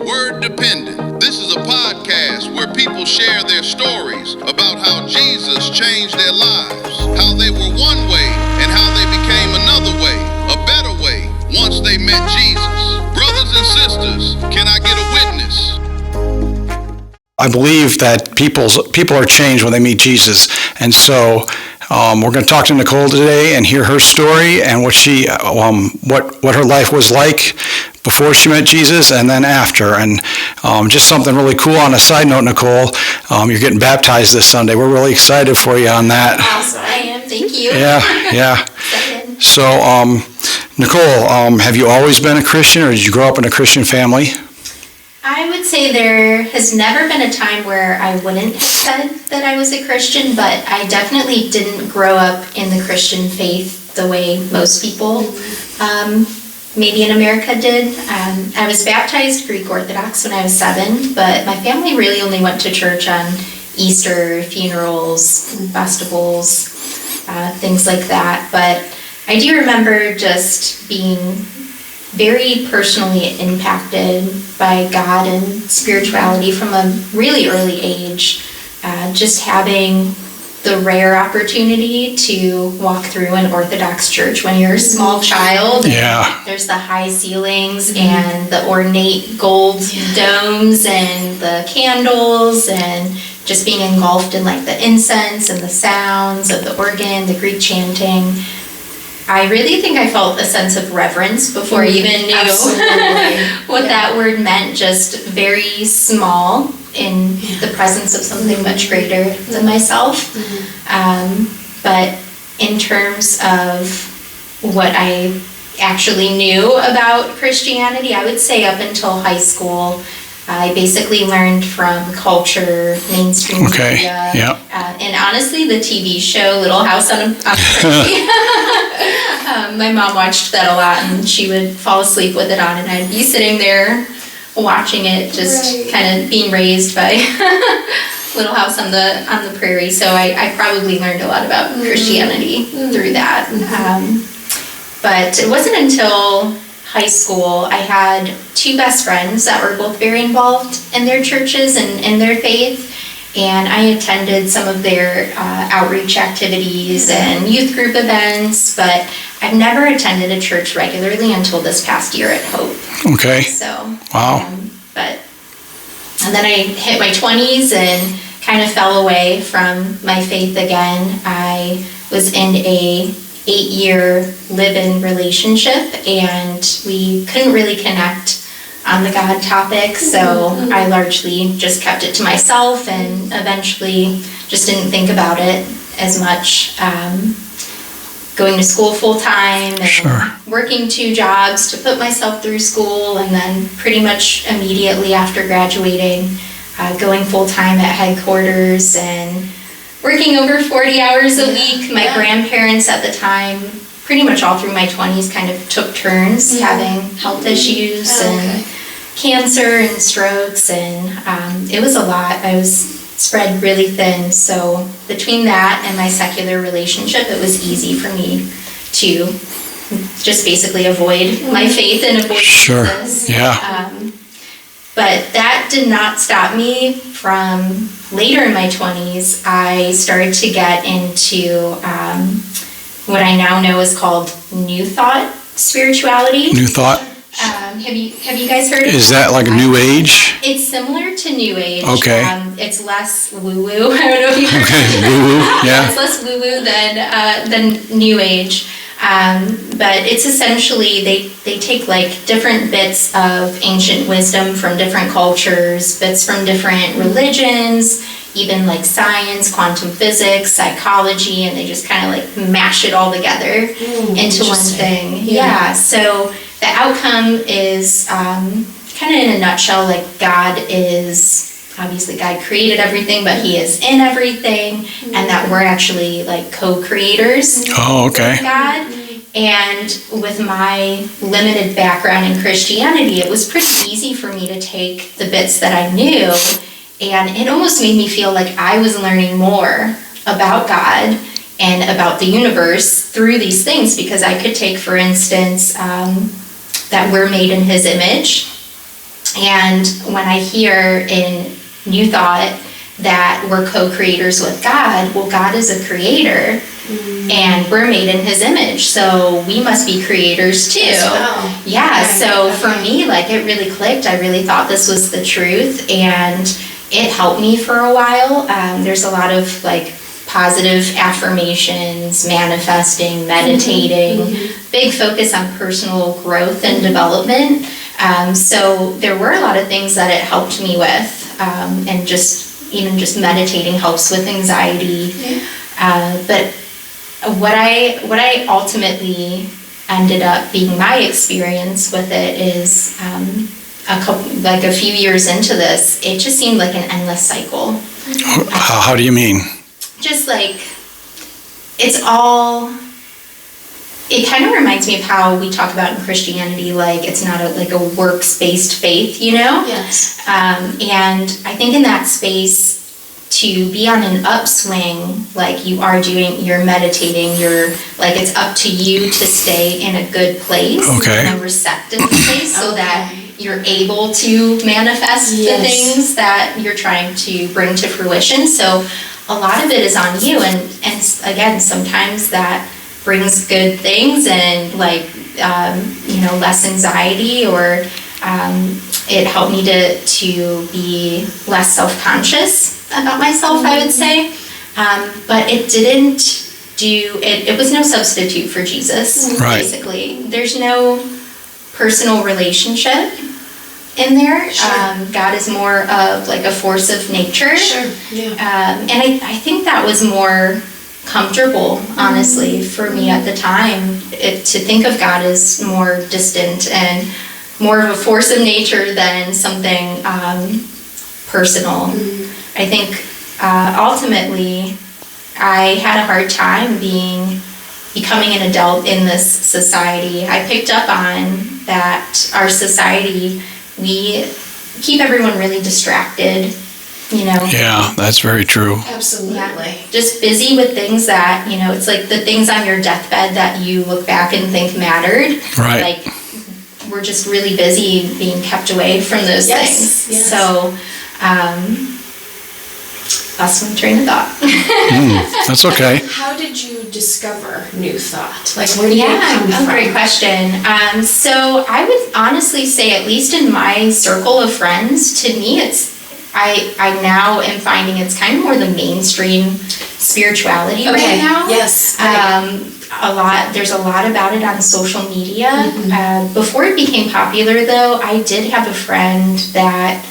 Word Dependent. This is a podcast where people share their stories about how Jesus changed their lives, how they were one way and how they became another way, a better way, once they met Jesus. Brothers and sisters, can I get a witness? I believe that people are changed when they meet Jesus, and so we're going to talk to Nicole today and hear her story and what what her life was like before she met Jesus and then after. And just something really cool on a side note, Nicole, you're getting baptized this Sunday. We're really excited for you on that. Awesome, I am. Thank you. Yeah. So, Nicole, have you always been a Christian, or did you grow up in a Christian family? I would say there has never been a time where I wouldn't have said that I was a Christian, but I definitely didn't grow up in the Christian faith the way most people maybe in America did. I was baptized Greek Orthodox when I was 7, but my family really only went to church on Easter, funerals, festivals, things like that. But I do remember just being very personally impacted by God and spirituality from a really early age. Just having the rare opportunity to walk through an Orthodox church when you're a small child. Yeah. There's the high ceilings and the ornate gold domes and the candles, and just being engulfed in like the incense and the sounds of the organ, the Greek chanting. I really think I felt a sense of reverence before I even knew what that word meant, just very small in the presence of something much greater than myself. But in terms of what I actually knew about Christianity, I would say up until high school, I basically learned from culture, mainstream media, and honestly the TV show Little House on the Prairie. My mom watched that a lot, and she would fall asleep with it on, and I'd be sitting there watching it, just kind of being raised by Little House on the Prairie. So I probably learned a lot about Christianity through that. But it wasn't until high school I had 2 best friends that were both very involved in their churches and in their faith, and I attended some of their outreach activities and youth group events, but I've never attended a church regularly until this past year at Hope. Okay. So, wow. And then I hit my 20s and kind of fell away from my faith again. I was in a 8-year live-in relationship, and we couldn't really connect on the God topic, so I largely just kept it to myself and eventually just didn't think about it as much. Going to school full-time and working 2 jobs to put myself through school, and then pretty much immediately after graduating, going full-time at headquarters and working over 40 hours a week. My grandparents at the time, pretty much all through my 20s, kind of took turns having health issues and cancer and strokes, and it was a lot. I was spread really thin, so between that and my secular relationship, it was easy for me to just basically avoid my faith and avoid Jesus. But that did not stop me from later in my 20s. I started to get into what I now know is called New Thought spirituality. New Thought? Have you guys heard of it? Is that like New Age? It's similar to New Age. Okay. It's less woo-woo. I don't know if you've heard of it. Woo-woo, yeah. It's less woo-woo than New Age. But it's essentially, they take like different bits of ancient wisdom from different cultures, bits from different religions, even like science, quantum physics, psychology, and they just kind of like mash it all together into one thing. Yeah. So the outcome is kind of in a nutshell, like God created everything, but He is in everything, and that we're actually like co-creators with God. And with my limited background in Christianity, it was pretty easy for me to take the bits that I knew, and it almost made me feel like I was learning more about God and about the universe through these things, because I could take, for instance, that we're made in His image, And when I hear in New Thought that we're co-creators with God, well, God is a creator, and we're made in his image, so we must be creators too. Well. Yeah, Okay, so for okay. me, like, it really clicked. I really thought this was the truth, and it helped me for a while. There's a lot of, like, positive affirmations, manifesting, meditating, big focus on personal growth and development. So there were a lot of things that it helped me with, and even just meditating helps with anxiety. But what I ultimately ended up being my experience with it is a few years into this, it just seemed like an endless cycle. How do you mean? Just like, it kind of reminds me of how we talk about in Christianity, like, it's not a works-based faith, Yes. And I think in that space, to be on an upswing, like you're meditating, it's up to you to stay in a good place, Okay. in a receptive place, so that you're able to manifest the things that you're trying to bring to fruition. So a lot of it is on you, and again, sometimes that brings good things and less anxiety, or it helped me to be less self-conscious about myself, I would say. But it didn't it was no substitute for Jesus, Right. basically. There's no personal relationship in there. Sure. God is more of like a force of nature. Sure. Yeah. And I think that was more comfortable, honestly, for me at the time. To think of God as more distant and more of a force of nature than something personal. I think ultimately I had a hard time becoming an adult in this society. I picked up on that our society, we keep everyone really distracted, Yeah, that's very true. Absolutely. Yeah, just busy with things that, it's like the things on your deathbed that you look back and think mattered. Right. Like, we're just really busy being kept away from those Yes, things. yes. So, lost my train of thought. That's okay. How did you discover New Thought? Like, where did it come Yeah, from? great question. So I would honestly say, at least in my circle of friends, to me, I now am finding it's kind of more the mainstream spirituality right now. Yes. There's a lot about it on social media. Before it became popular, though, I did have a friend that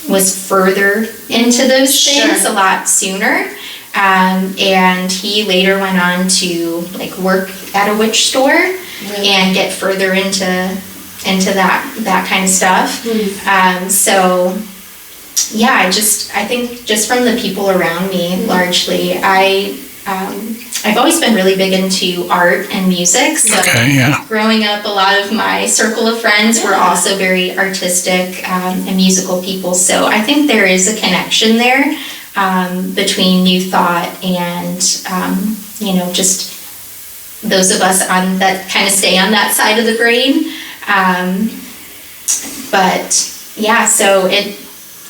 was further into those things a lot sooner. And he later went on to work at a witch store and get further into that kind of stuff. So yeah, I think just from the people around me, largely, I've always been really big into art and music. So Okay, yeah. growing up, a lot of my circle of friends were also very artistic and musical people. So I think there is a connection there between New Thought and, just those of us that kind of stay on that side of the brain. But yeah, so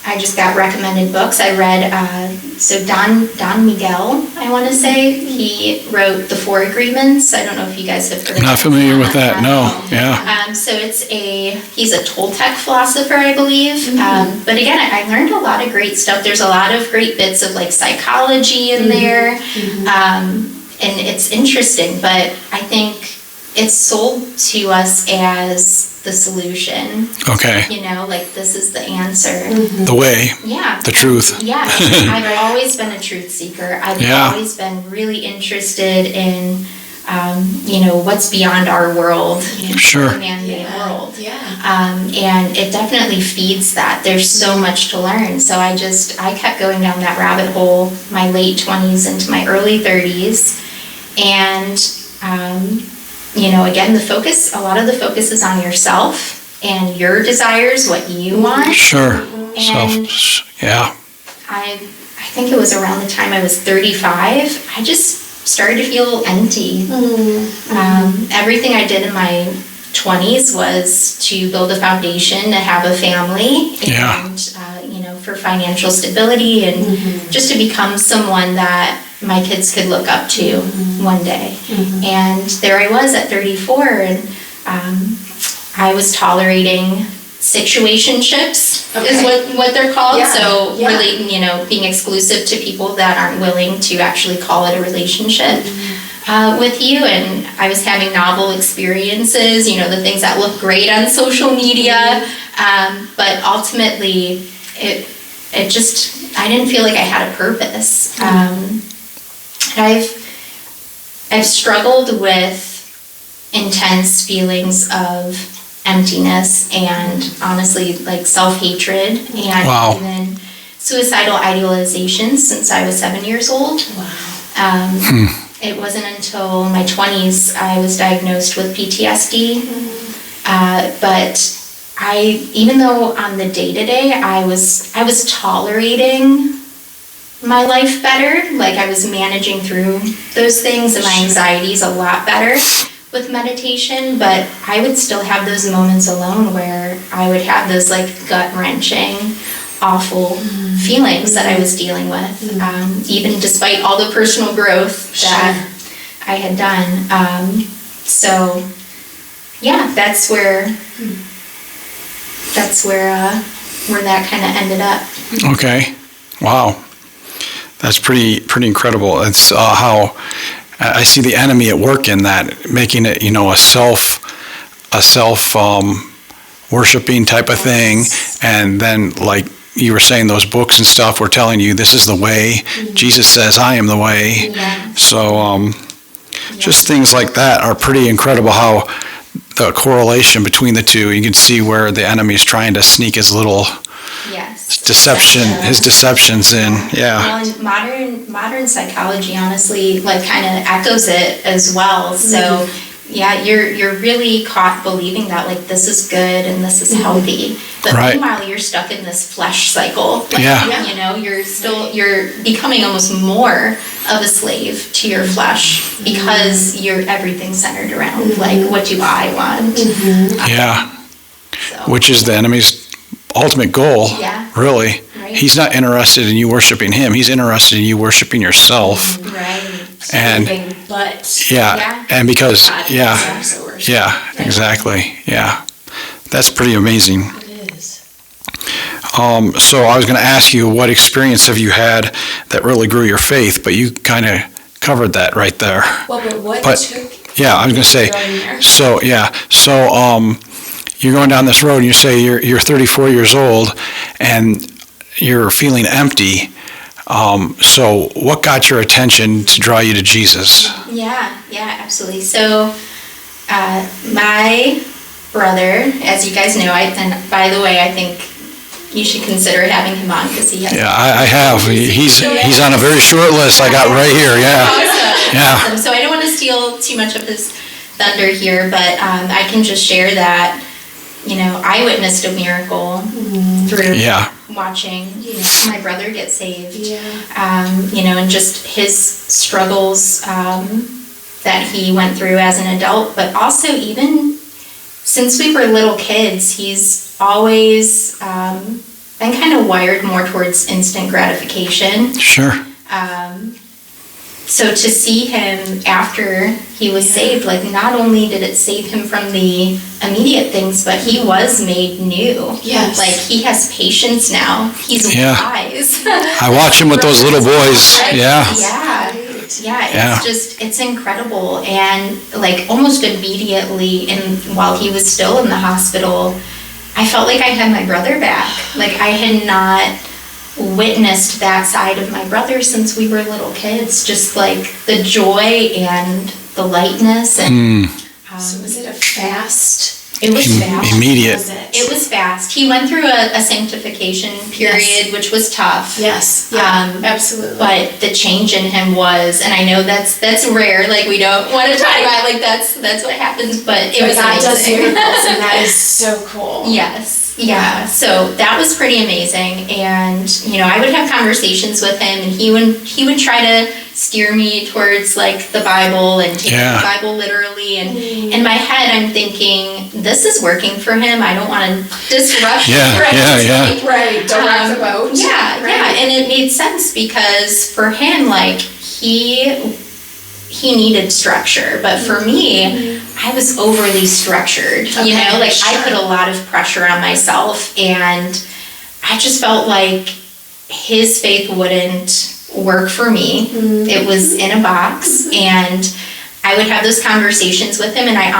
I just got recommended books. I read, Don Miguel, I want to say, he wrote The Four Agreements. I don't know if you guys have heard of I'm not familiar with that, no. Yeah. So he's a Toltec philosopher, I believe. But again, I learned a lot of great stuff. There's a lot of great bits of psychology in there. And it's interesting, but I think it's sold to us as the solution. Okay. This is the answer. The way. Yeah. The truth. Yeah. I've always been a truth seeker. I've always been really interested in, what's beyond our world, Sure. the man-made world. Yeah. And it definitely feeds that. There's so much to learn. So I kept going down that rabbit hole my late 20s into my early 30s. And, again, a lot of the focus is on yourself and your desires, what you want. Sure. And Yeah. I think it was around the time I was 35, I just started to feel empty. Everything I did in my 20s was to build a foundation, to have a family, Yeah. and for financial stability, and just to become someone that my kids could look up to one day. And there I was at 34, and I was tolerating situationships, is what they're called. Yeah. So Yeah. relating, being exclusive to people that aren't willing to actually call it a relationship with you. And I was having novel experiences, the things that look great on social media, but ultimately it just, I didn't feel like I had a purpose. I've struggled with intense feelings of emptiness and honestly like self-hatred and Wow. even suicidal idealizations since I was 7 years old. Wow. It wasn't until my 20s I was diagnosed with PTSD. But even though on the day-to-day I was tolerating my life better, like I was managing through those things and my anxieties a lot better with meditation, but I would still have those moments alone where I would have those like gut-wrenching, awful feelings that I was dealing with, even despite all the personal growth that I had done. So yeah, that's where that kind of ended up. Okay. Wow. That's pretty incredible. It's how I see the enemy at work in that, making it, a self worshiping type of thing, and then like you were saying, those books and stuff were telling you this is the way. Jesus says, "I am the way." Yeah. So just things like that are pretty incredible. How the correlation between the two, you can see where the enemy is trying to sneak his little his deceptions in. Yeah. Well, and modern psychology honestly like kind of echoes it as well. So yeah, you're really caught believing that like this is good and this is healthy, but Right. meanwhile you're stuck in this flesh cycle. Like, Yeah. you're becoming almost more of a slave to your flesh because everything's centered around like what do I want? Yeah. So, Which is the enemy's ultimate goal. Yeah. Really. Right. He's not interested in you worshiping him. He's interested in you worshiping yourself. right. And But yeah, and because God is yeah, also worship. yeah, exactly. Yeah. That's pretty amazing. It is. So I was going to ask you, what experience have you had that really grew your faith? But you kind of covered that right there. Well, but what But took yeah, I was going to say. going there? So yeah, you're going down this road, and you say you're 34 years old, and you're feeling empty. So what got your attention to draw you to Jesus? Yeah, absolutely. So, my brother, as you guys know, and by the way, I think you should consider having him on because he has. Yeah, I have. He's on a very short list I got right here. Yeah. Awesome. Yeah. Awesome. So I don't want to steal too much of his thunder here, but I can just share that, I witnessed a miracle through Yeah. watching my brother get saved. Yeah. And just his struggles that he went through as an adult, but also even since we were little kids, he's always been kind of wired more towards instant gratification. Sure. So to see him after he was saved, like not only did it save him from the immediate things, but he was made new. Yes. Like he has patience now. He's Yeah. wise. I watch him with those little boys. Right? Yeah. Yeah, it's incredible. And like almost immediately, while he was still in the hospital, I felt like I had my brother back. Like I had not witnessed that side of my brother since we were little kids. Just like the joy and the lightness. And So was it a fast? it was fast. Immediate. Was it? It was fast. He went through a sanctification period, which was tough. Yes. Yeah. Um, absolutely. But the change in him was, and I know that's rare. Like we don't want to talk about like that's what happens. But it was God does amazing. miracles, and that is so cool. Yes. Yeah, so that was pretty amazing, and I would have conversations with him, and he would try to steer me towards like the Bible and take the Bible literally, and in my head I'm thinking, this is working for him. I don't want to disrupt Right, direct the boat. Yeah, and it made sense because for him, like he needed structure, but for me, I was overly structured, like I put a lot of pressure on myself, and I just felt like his faith wouldn't work for me. It was in a box, and I would have those conversations with him, and I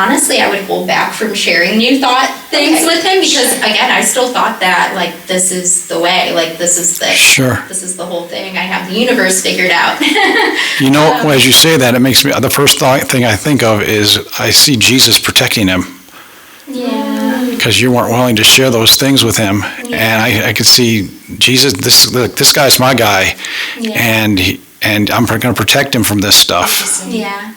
would hold back from sharing new things with him because again, I still thought that like this is the way, like this is the whole thing. I have the universe figured out. As you say that, it makes me, the first thing I think of is I see Jesus protecting him. Yeah. Because you weren't willing to share those things with him, and I could see Jesus. This guy's my guy, and I'm going to protect him from this stuff. Yeah.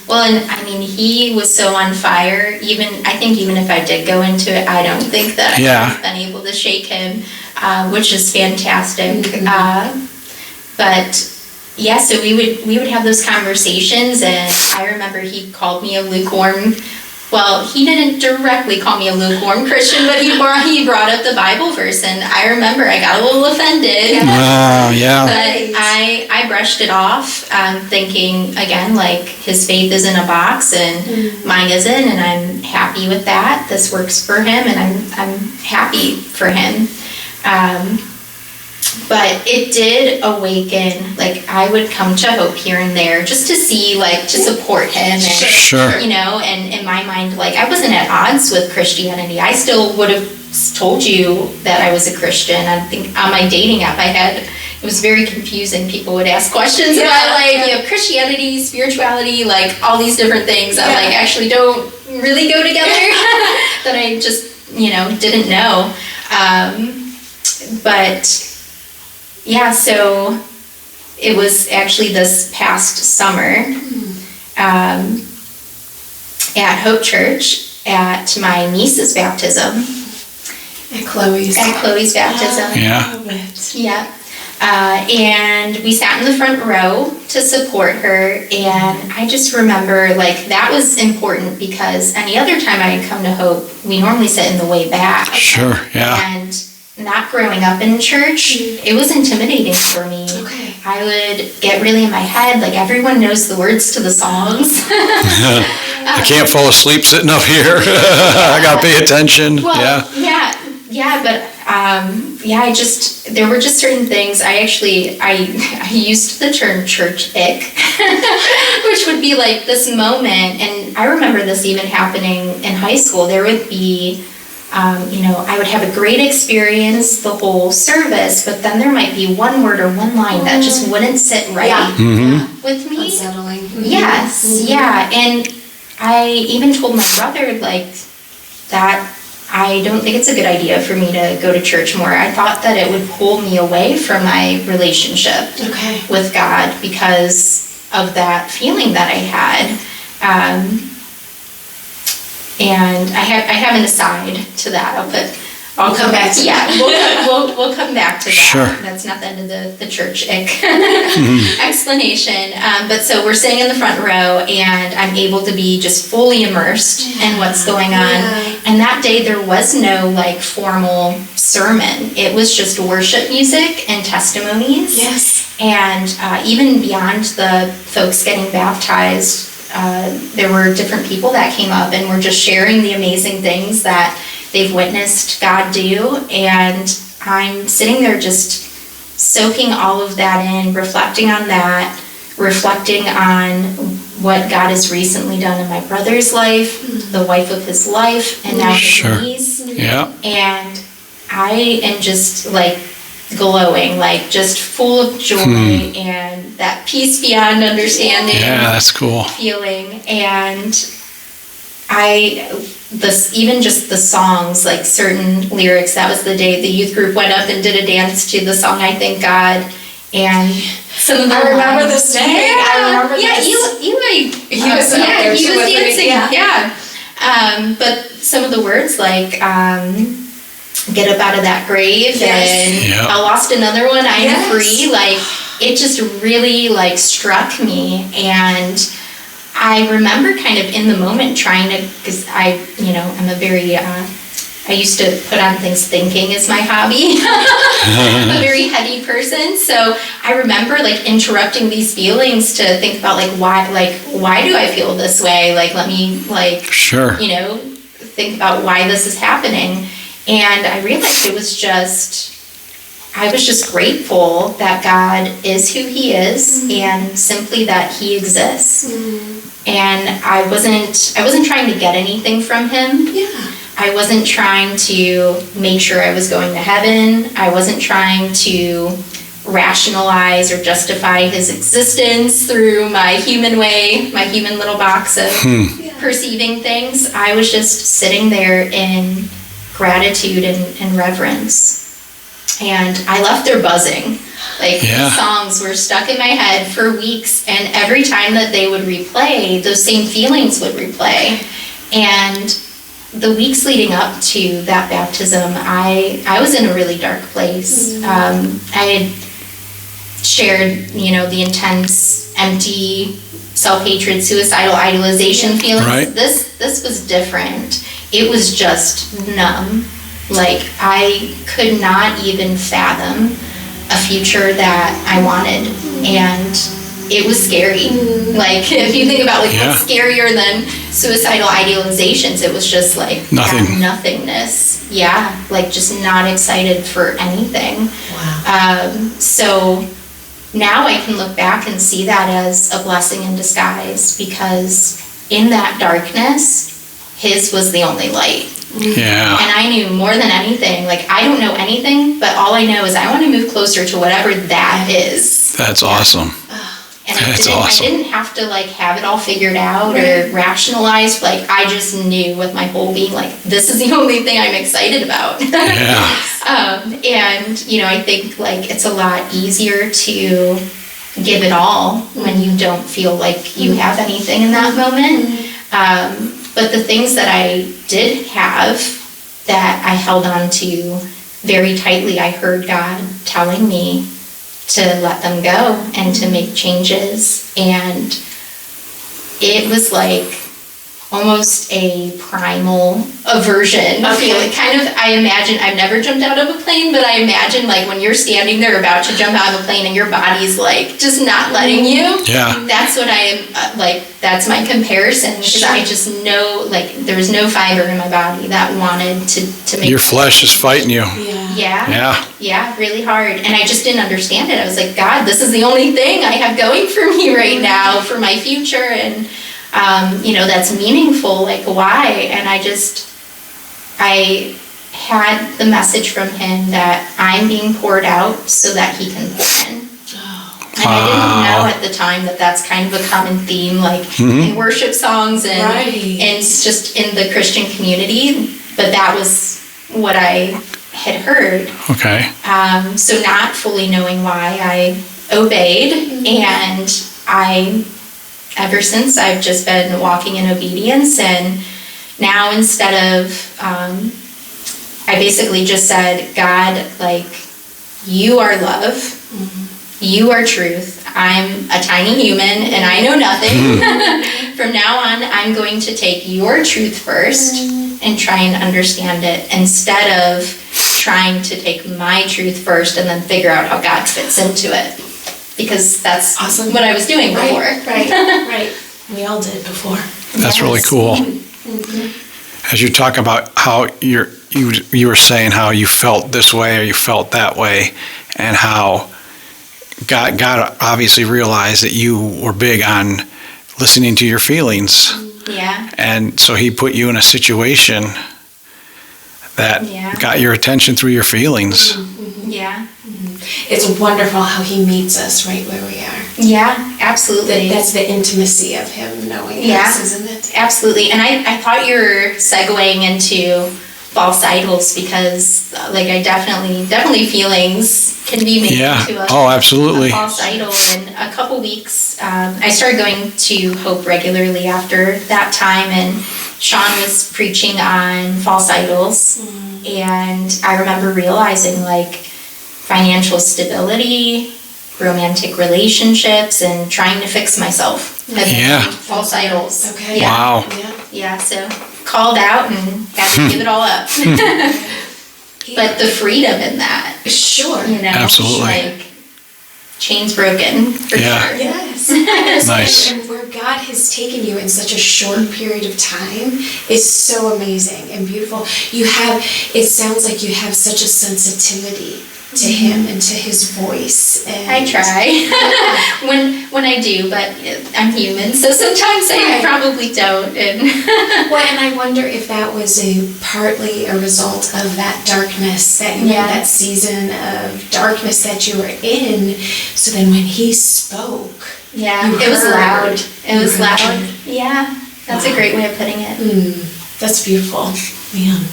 Well, and I mean, he was so on fire. I think even if I did go into it, I don't think that I would have been able to shake him, which is fantastic. But yeah, so we would have those conversations, and I remember he called me a lukewarm. Well, he didn't directly call me a lukewarm Christian, but he brought up the Bible verse, and I remember I got a little offended. But I brushed it off, thinking, again, like, his faith is in a box, and mine isn't, and I'm happy with that. This works for him, and I'm happy for him. But it did awaken, like, I would come to Hope here and there just to see, like, to support him. And, and in my mind, like, I wasn't at odds with Christianity. I still would have told you that I was a Christian. I think on my dating app it was very confusing. People would ask questions about, like, Christianity, spirituality, like, all these different things that, like, actually don't really go together that I just, didn't know. But yeah, so it was actually this past summer at Hope Church at my niece's baptism. At Chloe's baptism. Yeah. And we sat in the front row to support her, and I just remember, like, that was important because any other time I had come to Hope, we normally sit in the way back. Sure, yeah. And not growing up in church, it was intimidating for me. Okay. I would get really in my head, like, everyone knows the words to the songs. I can't fall asleep sitting up here. I got to pay attention. Well, but there were just certain things. I used the term church ick, which would be like this moment, and I remember this even happening in high school. There would be I would have a great experience the whole service, but then there might be one word or one line that just wouldn't sit right with me. Unsettling. Yes, yeah. And I even told my brother, like, that I don't think it's a good idea for me to go to church more. I thought that it would pull me away from my relationship with God because of that feeling that I had. And I have an aside to that. I'll come back to we'll come back to that. Sure. That's not the end of the church ick explanation. But so we're sitting in the front row, and I'm able to be just fully immersed in what's going on. And that day there was no like formal sermon. It was just worship music and testimonies. Yes. And even beyond the folks getting baptized, there were different people that came up and were just sharing the amazing things that they've witnessed God do, and I'm sitting there just soaking all of that in, reflecting on that, reflecting on what God has recently done in my brother's life, the wife of his life, and now his niece. Yeah. And I am just like glowing, like just full of joy and that peace beyond understanding. Yeah, that's cool. Feeling. And even just the songs, like certain lyrics, that was the day the youth group went up and did a dance to the song I Thank God. And some of the I remember this day. I remember this. He was dancing. Yeah. But some of the words, like get up out of that grave and Yep. I lost another one, I'm Yes. free. Like, it just really like struck me. And I remember kind of in the moment trying to, because I'm a very, I used to put on things, thinking is my hobby. I'm a very heady person. So I remember like interrupting these feelings to think about why do I feel this way? Like, let me Sure. think about why this is happening. And I realized I was just grateful that God is who he is and simply that he exists. And I wasn't trying to get anything from him. Yeah. I wasn't trying to make sure I was going to heaven. I wasn't trying to rationalize or justify his existence through my human way, my human little box of perceiving things. I was just sitting there in gratitude and reverence. And I left there buzzing. These songs were stuck in my head for weeks, and every time that they would replay, those same feelings would replay. And the weeks leading up to that baptism, I was in a really dark place. I had shared, the intense, empty, self-hatred, suicidal idealization feelings. Right. This was different. It was just numb. Like, I could not even fathom a future that I wanted. And it was scary. Like, if you think about what's scarier than suicidal idealizations, it was just like Nothing. that nothingness. Yeah, like just not excited for anything. Wow. So now I can look back and see that as a blessing in disguise, because in that darkness, his was the only light. Yeah. And I knew more than anything, like, I don't know anything, but all I know is I want to move closer to whatever that is. That's awesome. And That's I awesome. didn't have to have it all figured out or rationalize. Like, I just knew with my whole being, like, this is the only thing I'm excited about. Yeah. And I think it's a lot easier to give it all when you don't feel like you have anything in that moment. But the things that I did have that I held on to very tightly, I heard God telling me to let them go and to make changes. And it was like almost a primal aversion feeling. Kind of, I imagine, I've never jumped out of a plane, but I imagine when you're standing there about to jump out of a plane and your body's just not letting you. Yeah. That's what I am, that's my comparison, because I just know, there was no fiber in my body that wanted to make Your flesh is fighting you. Yeah, really hard. And I just didn't understand it. I was like, God, this is the only thing I have going for me right now, for my future, and that's meaningful. Why? And I had the message from him that I'm being poured out so that he can pour in. And I didn't know at the time that that's kind of a common theme, in worship songs and just in the Christian community. But that was what I had heard. Okay. So not fully knowing why, I obeyed, and ever since, I've just been walking in obedience. And now, instead of, I basically just said, God, you are love. You are truth. I'm a tiny human and I know nothing. From now on, I'm going to take your truth first and try and understand it, instead of trying to take my truth first and then figure out how God fits into it. Because that's what I was doing before. Right. We all did before. That's really cool. As you talk about how you were saying how you felt this way or you felt that way, and how God obviously realized that you were big on listening to your feelings. Yeah. And so he put you in a situation that got your attention through your feelings. Yeah. It's wonderful how he meets us right where we are. Yeah, absolutely. That's the intimacy of him knowing us, isn't it? Absolutely. And I thought you were segueing into false idols, because I definitely feelings can be made into a absolutely. false idol. In a couple weeks, I started going to Hope regularly after that time, and Sean was preaching on false idols. And I remember realizing like financial stability, romantic relationships, and trying to fix myself. Yeah. False idols. Okay. Yeah. Wow. Yeah. Yeah, so called out and had to give it all up. But the freedom in that, Sure. you know, Absolutely. like chains broken for Yeah. sure. Yes. Nice. And where God has taken you in such a short period of time is so amazing and beautiful. You have, it sounds like you have such a sensitivity to Him and to His voice. And I try when I do, but I'm human, so sometimes I Right. probably don't. And Well, and I wonder if that was partly a result of that darkness, that you Yeah. know, that season of darkness that you were in. So then when He spoke, yeah, You it was heard. loud. It was You loud. heard. Yeah, that's a Wow. great way of putting it. that's beautiful. Man.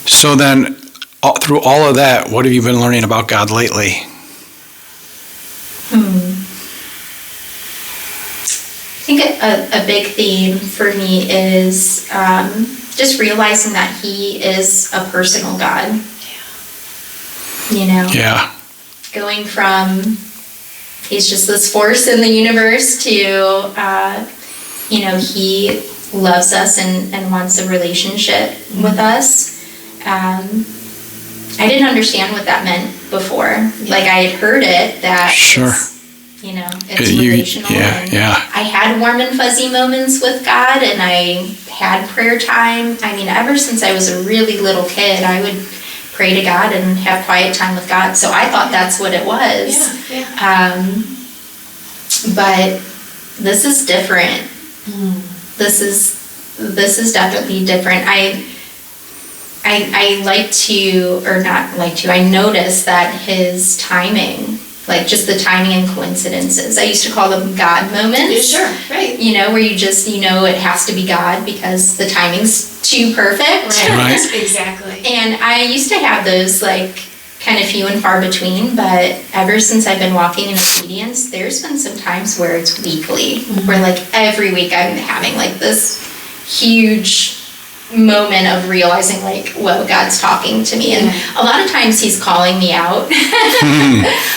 So then, through all of that, what have you been learning about God lately? I think a big theme for me is just realizing that He is a personal God. You know, Yeah. going from He's just this force in the universe to, you know, He loves us and wants a relationship with us. I didn't understand what that meant before. Like I had heard it that Sure. it's, you know, it's You- relational. yeah, and yeah. I had warm and fuzzy moments with God, and I had prayer time. I mean, ever since I was a really little kid, I would pray to God and have quiet time with God. So I thought that's what it was. Yeah. But this is different. This is definitely different. I like to, or not like to, I notice that His timing, like just the timing and coincidences, I used to call them God moments. Sure, right. You know, where you just, you know, it has to be God because the timing's too perfect. Right. Exactly. And I used to have those like kind of few and far between, but ever since I've been walking in obedience, there's been some times where it's weekly, where like every week I'm having like this huge moment of realizing like, whoa, God's talking to me. And a lot of times He's calling me out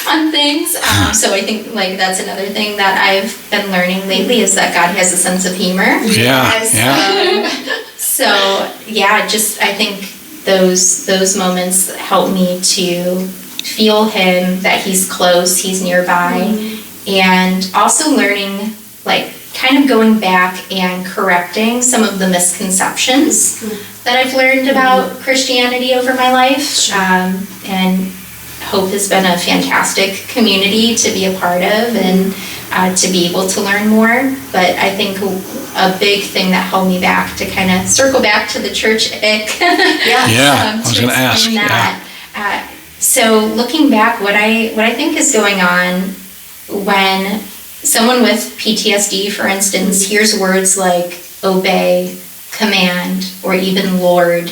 on things. So I think like that's another thing that I've been learning lately is that God has a sense of humor. Yeah. Yeah. So yeah, just I think those moments help me to feel Him, that He's close, He's nearby, and also learning, like kind of going back and correcting some of the misconceptions that I've learned about Christianity over my life. And Hope has been a fantastic community to be a part of and to be able to learn more. But I think a big thing that held me back, to kind of circle back to the church ick. Yeah, I was going to ask. That. So looking back, what I think is going on when someone with PTSD, for instance, hears words like obey, command, or even Lord.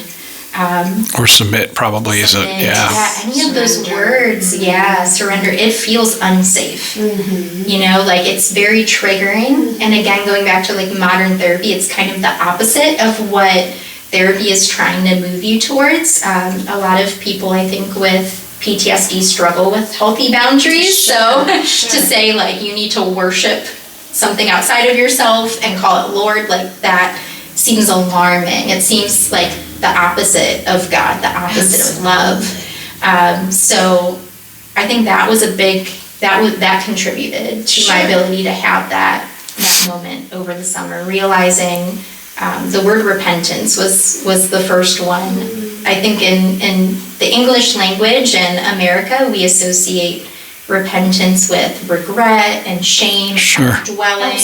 Or submit probably is a, Any of those words, surrender, it feels unsafe. You know, like it's very triggering. And again, going back to like modern therapy, it's kind of the opposite of what therapy is trying to move you towards. A lot of people, I think, with PTSD struggle with healthy boundaries. So to say like you need to worship something outside of yourself and call it Lord, like that seems alarming. It seems like the opposite of God, the opposite of love. So I think that was that contributed to my ability to have that moment over the summer, realizing the word repentance was the first one. I think in the English language in America, we associate repentance with regret and shame, dwelling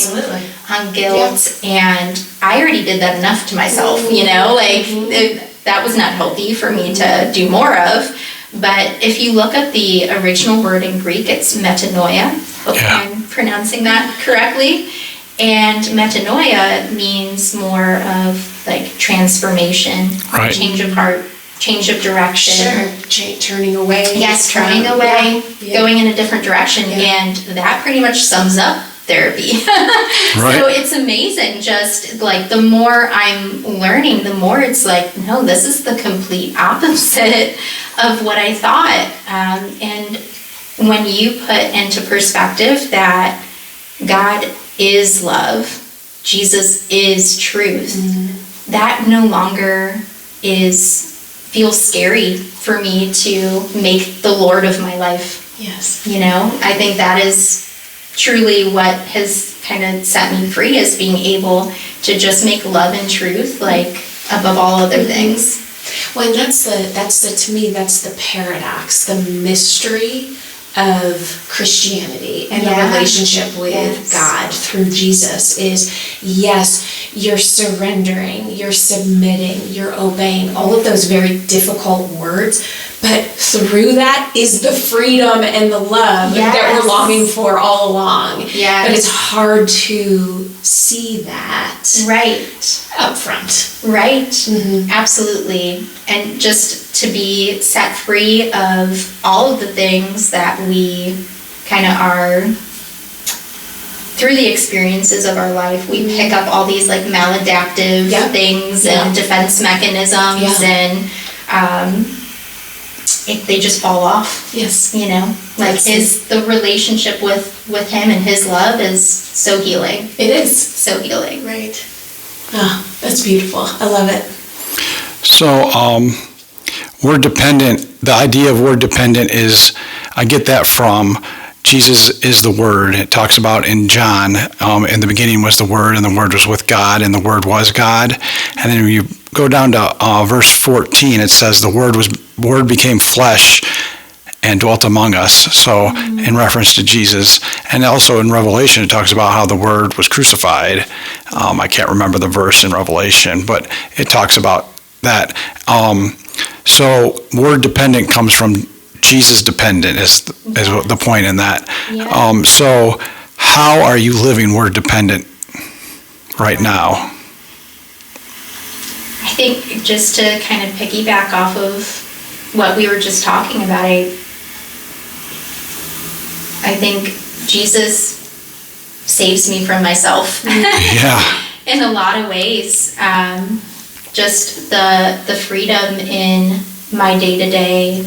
on guilt, and I already did that enough to myself, you know, like that was not healthy for me to do more of. But if you look up the original word in Greek, it's metanoia. Hope I'm pronouncing that correctly. And metanoia means more of like transformation, change of heart, change of direction. Turning away. Yes, turning away, going in a different direction. And that pretty much sums up therapy. Right. So it's amazing. Just like the more I'm learning, the more it's like, no, this is the complete opposite of what I thought. And when you put into perspective that God is love, Jesus is truth, that no longer feels scary for me to make the Lord of my life. Yes. You know, I think that is truly what has kind of set me free, is being able to just make love and truth like above all other things. Well, and to me, that's the paradox, the mystery of Christianity and the relationship with God through Jesus is, yes, you're surrendering, you're submitting, you're obeying, all of those very difficult words, but through that is the freedom and the love that we're longing for all along. Yes. But it's hard to see that up front. Right. Absolutely. And just to be set free of all of the things that we kind of are, through the experiences of our life, we pick up all these like maladaptive things and defense mechanisms, and they just fall off. Yes. You know, like the relationship with him and his love is so healing. It is. So healing. Right. Oh, that's beautiful. I love it. So, word dependent, the idea of word dependent is, I get that from Jesus is the Word. It talks about in John, in the beginning was the Word, and the Word was with God, and the Word was God. And then when you go down to verse 14, it says the Word became flesh and dwelt among us. So in reference to Jesus. And also in Revelation, it talks about how the Word was crucified. I can't remember the verse in Revelation, but it talks about that. So word dependent comes from Jesus dependent is the point in that. Yeah. So how are you living word dependent right now? I think just to kind of piggyback off of what we were just talking about, I think Jesus saves me from myself. Yeah. In a lot of ways. Just the freedom in my day-to-day.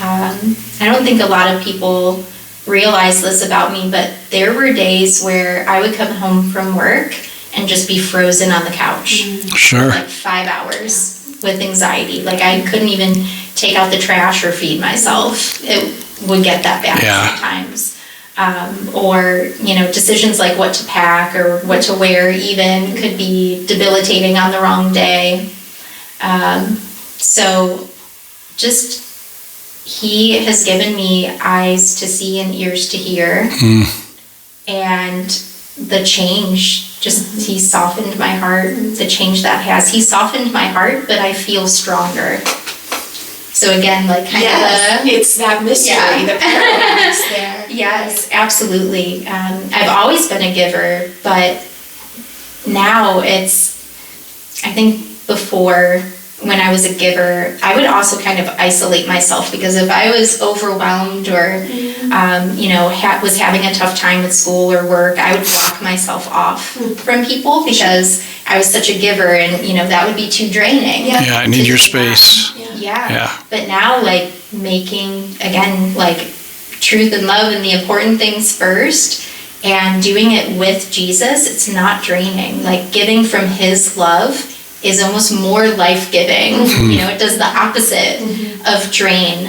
I don't think a lot of people realize this about me, but there were days where I would come home from work and just be frozen on the couch. Sure. For like 5 hours with anxiety. Like I couldn't even take out the trash or feed myself. It would get that bad sometimes. Or, you know, decisions like what to pack or what to wear even could be debilitating on the wrong day. So just, he has given me eyes to see and ears to hear. And the change, just he softened my heart, the change that has. He softened my heart, but I feel stronger. So again, like kind of it's that mystery, the paradox there. Yes, absolutely. I've always been a giver, but now I think before, when I was a giver, I would also kind of isolate myself, because if I was overwhelmed or, you know, was having a tough time with school or work, I would block myself off from people because I was such a giver, and, you know, that would be too draining. Yeah, I need your space. Yeah. But now, like, making, again, like, truth and love and the important things first, and doing it with Jesus, it's not draining. Like, giving from his love is almost more life-giving. You know, it does the opposite of drain.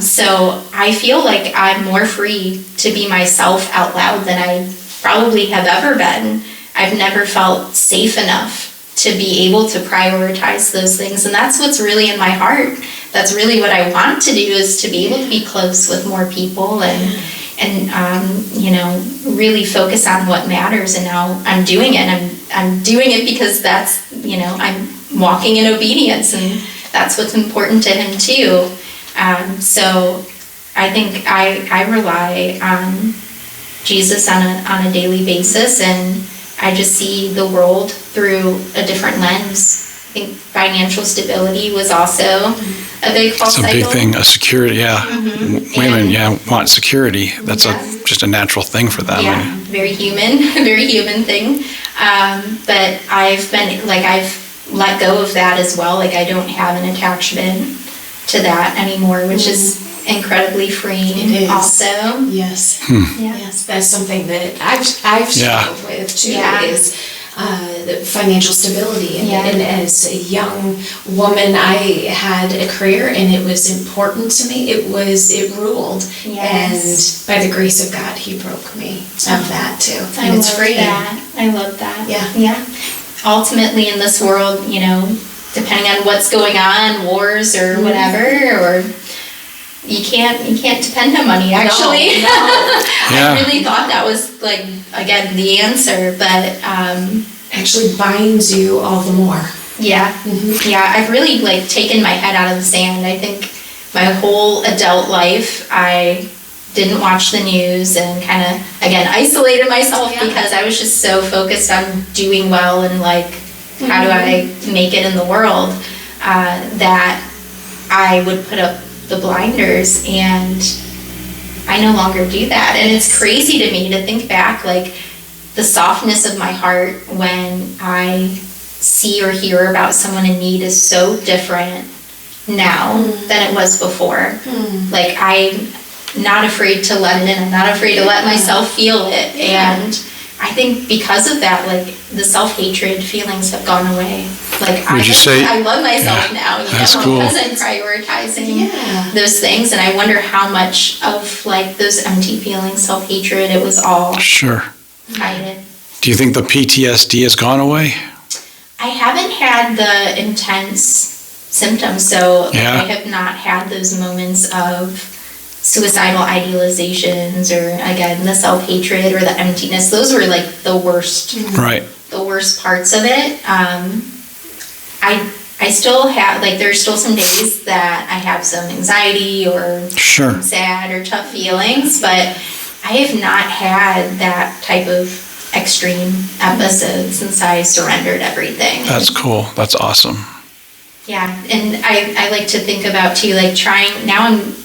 So I feel like I'm more free to be myself out loud than I probably have ever been. I've never felt safe enough to be able to prioritize those things. And that's what's really in my heart. That's really what I want to do, is to be able to be close with more people and you know, really focus on what matters. And now I'm doing it. I'm doing it because that's, you know, I'm walking in obedience, and that's what's important to him too. So I think I rely on Jesus on a daily basis, and I just see the world through a different lens. think financial stability was also a big fall It's a cycle. big thing, a security, yeah. Women, want security. That's just a natural thing for them. Yeah, very human, very human thing. But I've let go of that as well. Like, I don't have an attachment to that anymore, which is incredibly freeing. It is. Also. Yes. Yeah. Yes, that's something that I've struggled with too. Yeah. Is the financial stability, and, Yeah. and as a young woman, I had a career, and it was important to me. It ruled, Yes. and by the grace of God, He broke me of that too. I And it's love freeing. that. I love that. Yeah. Yeah. Ultimately, in this world, depending on what's going on, wars or whatever, or you can't depend on money. Actually, No. Yeah. I really thought that was again the answer, but Actually binds you all the more. yeah, yeah. I've really taken my head out of the sand. I think my whole adult life, I didn't watch the news and kind of, again, isolated myself because I was just so focused on doing well and how do I make it in the world, that I would put up the blinders, and I no longer do that. And it's crazy to me to think back, the softness of my heart when I see or hear about someone in need is so different now than it was before. I'm not afraid to let it in. I'm not afraid to let myself feel it. And I think because of that, the self-hatred feelings have gone away. Would you say- I love myself now, that's cool. because I'm prioritizing those things. And I wonder how much of those empty feelings, self-hatred, it was all Sure. hidden. Do you think the PTSD has gone away? I haven't had the intense symptoms, so Yeah. I have not had those moments of suicidal idealizations or, again, the self-hatred or the emptiness. Those were the worst, Right. the worst parts of it. I still have, there's still some days that I have some anxiety or Sure. sad or tough feelings, but I have not had that type of extreme episode since I surrendered everything. That's cool. That's awesome. Yeah, and I like to think about too, I'm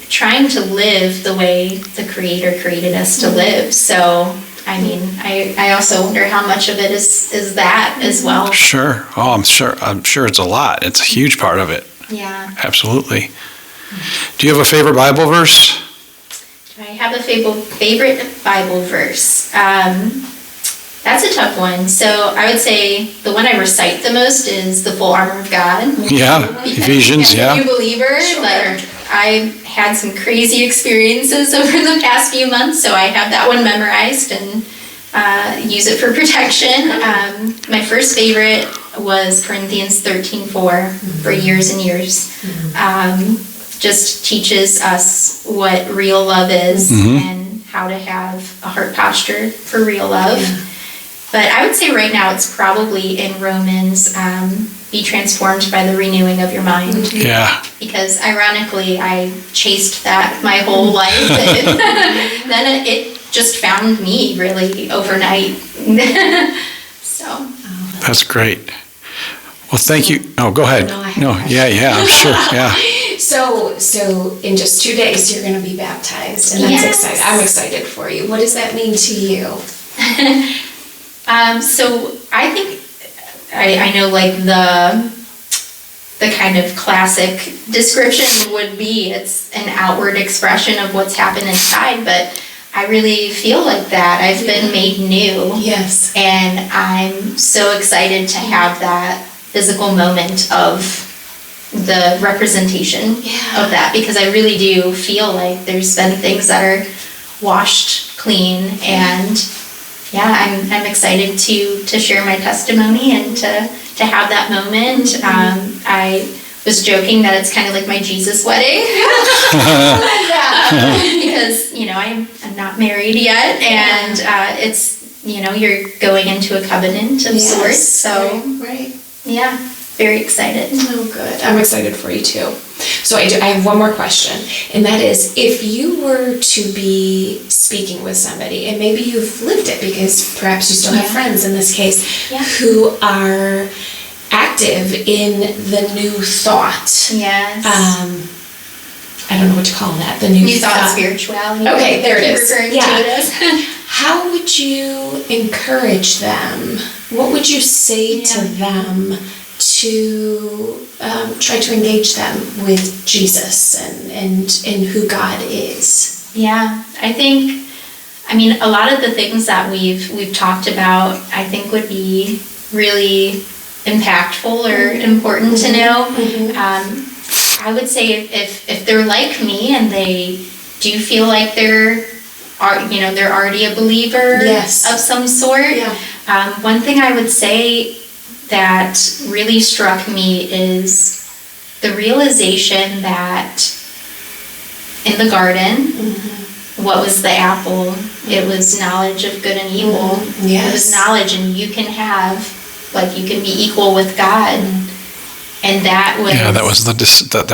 trying to live the way the Creator created us to live. So, I also wonder how much of it is that as well. Sure. Oh, I'm sure it's a lot. It's a huge part of it. Yeah. Absolutely. Do you have a favorite Bible verse? Do I have a favorite Bible verse? That's a tough one. So I would say the one I recite the most is the full armor of God. Yeah. Because Ephesians, as a yeah. new believer, I've had some crazy experiences over the past few months, so I have that one memorized and use it for protection. My first favorite was Corinthians 13:4 for years and years. Just teaches us what real love is and how to have a heart posture for real love. But I would say right now it's probably in Romans, be transformed by the renewing of your mind. Yeah. Because ironically, I chased that my whole life, and then it just found me really overnight. So. That's great. Well, thank you. Oh, go ahead. No, Yeah, I'm sure. Yeah. So in just 2 days, you're going to be baptized, and that's Yes. exciting. I'm excited for you. What does that mean to you? So I think I know the kind of classic description would be it's an outward expression of what's happened inside, but I really feel like that. I've been made new. Yes. And I'm so excited to have that physical moment of the representation of that, because I really do feel like there's been things that are washed clean, and I'm excited to share my testimony and to have that moment. I was joking that it's kind of like my Jesus wedding. Because, I'm not married yet, and it's, you're going into a covenant of sorts. So, Right. yeah, very excited. Oh, good. I'm excited for you too. So I have one more question, and that is, if you were to be speaking with somebody, and maybe you've lived it because perhaps you still have friends in this case, who are active in the new thought. Yes. I don't know what to call that. The new thought spirituality. Okay, there it is. Referring Yeah. to it as. How would you encourage them? What would you say to them to try to engage them with Jesus and who God is? Yeah, I think, a lot of the things that we've talked about, I think would be really impactful or important to know. I would say if they're like me and they do feel like they're already a believer of some sort. Yeah. One thing I would say that really struck me is the realization that in the garden, what was the apple? It was knowledge of good and evil. Yes. It was knowledge, and you can be equal with God. And that was that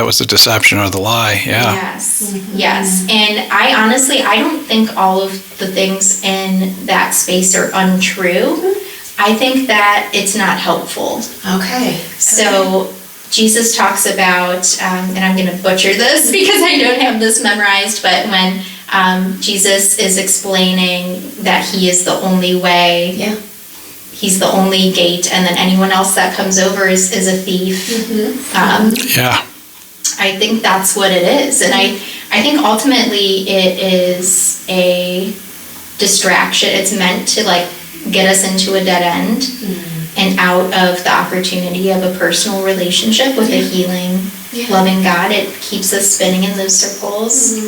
was the deception or the lie. Yeah. Yes. Yes. And I don't think all of the things in that space are untrue. I think that it's not helpful. Okay. So Jesus talks about, and I'm going to butcher this because I don't have this memorized, but when Jesus is explaining that he is the only way. Yeah. He's the only gate, and then anyone else that comes over is a thief. I think that's what it is. And I think ultimately it is a distraction. It's meant to get us into a dead end and out of the opportunity of a personal relationship with a healing, loving God. It keeps us spinning in those circles.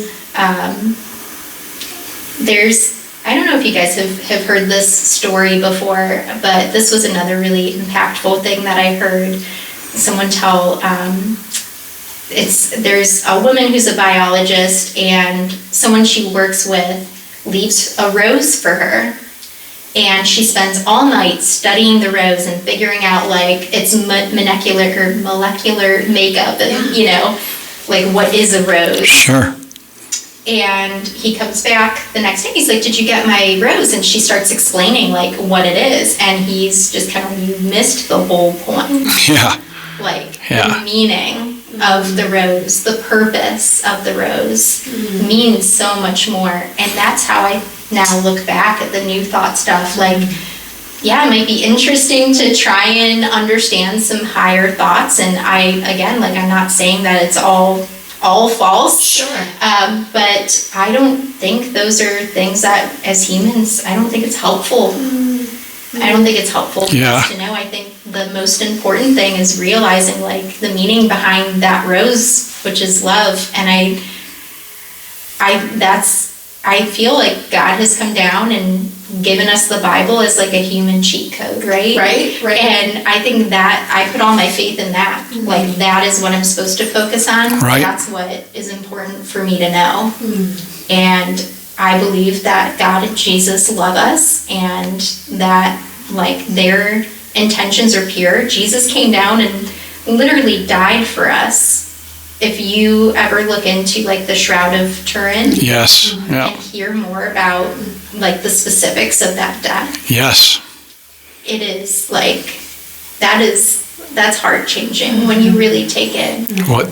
I don't know if you guys have heard this story before, but this was another really impactful thing that I heard someone tell. There's a woman who's a biologist, and someone she works with leaves a rose for her. And she spends all night studying the rose and figuring out its molecular makeup and, what is a rose. Sure. And he comes back the next day. He's like, "Did you get my rose?" And she starts explaining what it is. And he's just kind of, you missed the whole point. Yeah. The meaning of the rose, the purpose of the rose means so much more. And that's how I now look back at the New Thought stuff. It might be interesting to try and understand some higher thoughts. And I'm not saying that it's all false. Sure. But I don't think those are things that, as humans, I don't think it's helpful. I don't think it's helpful for us to know. I think the most important thing is realizing the meaning behind that rose, which is love. And I feel like God has come down and given us the Bible as a human cheat code, right? Right. And I think that I put all my faith in that. That is what I'm supposed to focus on. Right. That's what is important for me to know. And I believe that God and Jesus love us, and that their intentions are pure. Jesus came down and literally died for us. If you ever look into the Shroud of Turin, yes, and hear more about the specifics of that death, yes, it is that's heart changing when you really take it.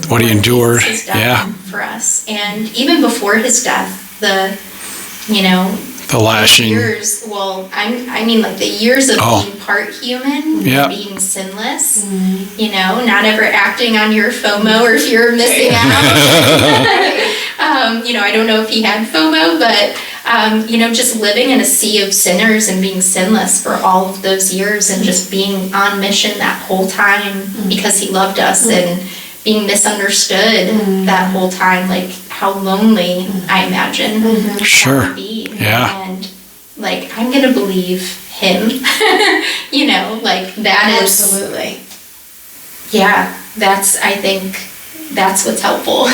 What he endured, for us. And even before his death, the lashing years. Well, the years of being part human, being sinless. Not ever acting on your FOMO or fear of missing out. I don't know if he had FOMO, but just living in a sea of sinners and being sinless for all of those years, and just being on mission that whole time because he loved us, and being misunderstood that whole time. How lonely, I imagine, that would be. Yeah. And I'm gonna believe him. That is absolutely. Yeah, I think that's what's helpful.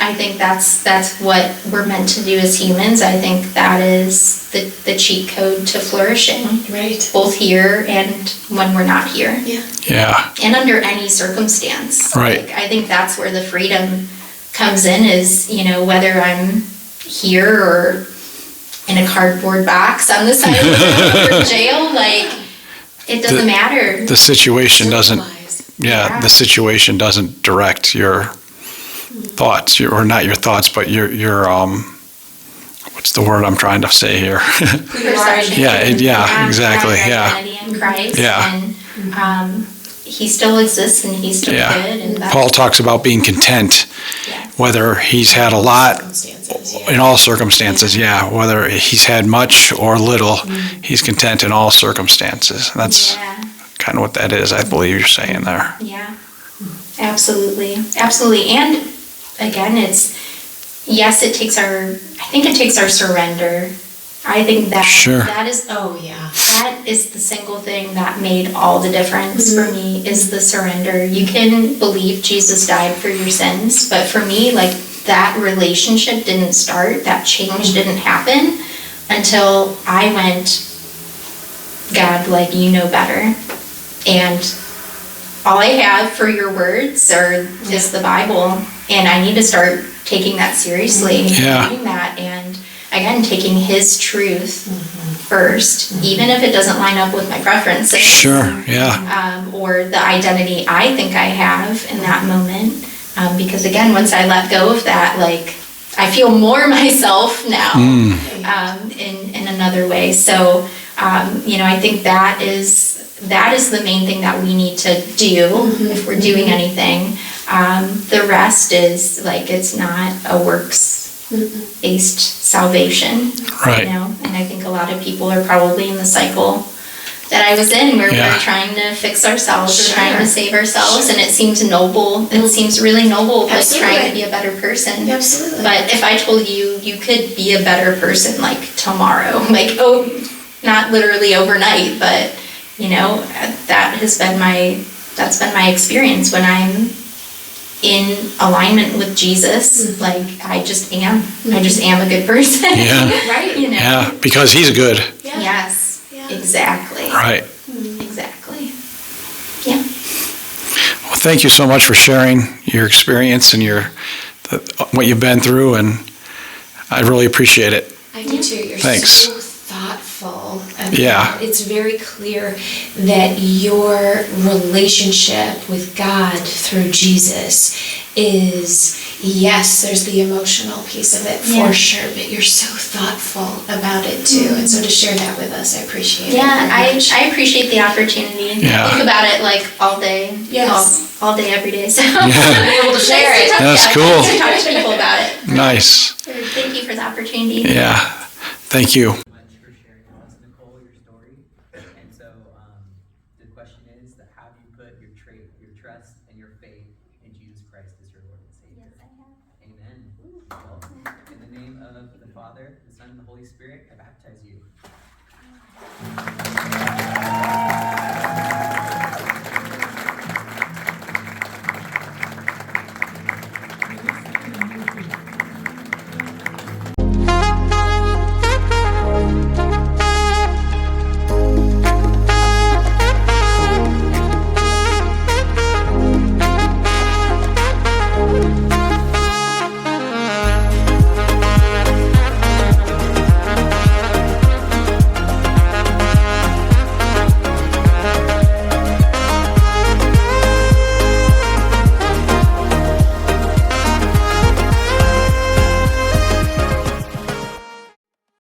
I think that's what we're meant to do as humans. I think that is the cheat code to flourishing. Right. Both here and when we're not here. Yeah. Yeah. And under any circumstance. Right. I think that's where the freedom comes in, is, whether I'm here or in a cardboard box on the side of the road or jail, It doesn't matter. The situation doesn't, Yeah. the situation doesn't direct your thoughts, or not your thoughts, but your what's the word I'm trying to say here? Perception. Yeah, exactly, Our yeah. identity in Christ. Yeah. And he still exists and he's still Yeah. good. And that's, Paul talks about being content, yes. whether he's had a lot, Circumstances, in all circumstances, whether he's had much or little, he's content in all circumstances. That's Yeah. kind of what that is, I believe you're saying there. Yeah, absolutely, absolutely. And again, it takes our surrender. I think that Sure. that is Oh, yeah. that is the single thing that made all the difference for me, is the surrender. You can believe Jesus died for your sins, but for me, like, that relationship didn't start, that change didn't happen until I went, God, like, you know better. And all I have for your words is the Bible, and I need to start taking that seriously, Yeah. reading that, and again, taking his truth first, even if it doesn't line up with my preferences. Sure, yeah. Or the identity I think I have in that moment. Because again, once I let go of that, like, I feel more myself now in another way. So, I think that is the main thing that we need to do if we're doing anything. The rest is, like, it's not a works-based salvation. Right. And I think a lot of people are probably in the cycle that I was in, where Yeah. we're trying to fix ourselves, Sure. trying to save ourselves, and it seems noble. It seems really noble, like, Absolutely. trying to be a better person. Absolutely. But if I told you you could be a better person, like, tomorrow, like, not literally overnight, but that's been my experience when I'm in alignment with Jesus. Like, I just am a good person. Yeah. Right. Yeah, because he's good. Yeah. Yes, Yeah. exactly. Right. Exactly. Yeah. Well, thank you so much for sharing your experience and what you've been through, and I really appreciate it. I do too. You're Thanks. so thoughtful. About Yeah. It's very clear that your relationship with God through Jesus is, yes, there's the emotional piece of it for Yeah. sure, but you're so thoughtful about it too. And so to share that with us, I appreciate it. Yeah, very much. I appreciate the opportunity. Yeah. I think about it, like, all day. Yes. All day, every day. So Yeah. Be able to share it. That's Yeah, cool. to talk to people about it. Nice. Thank you for the opportunity. Yeah. Thank you. Much for sharing with us, Nicole, your story. And so the question is that, have you put your trust and your faith in Jesus Christ as your Lord and Savior? Yes, I have. Amen. Well, in the name of the Father, the Son, and the Holy Spirit, I baptize you.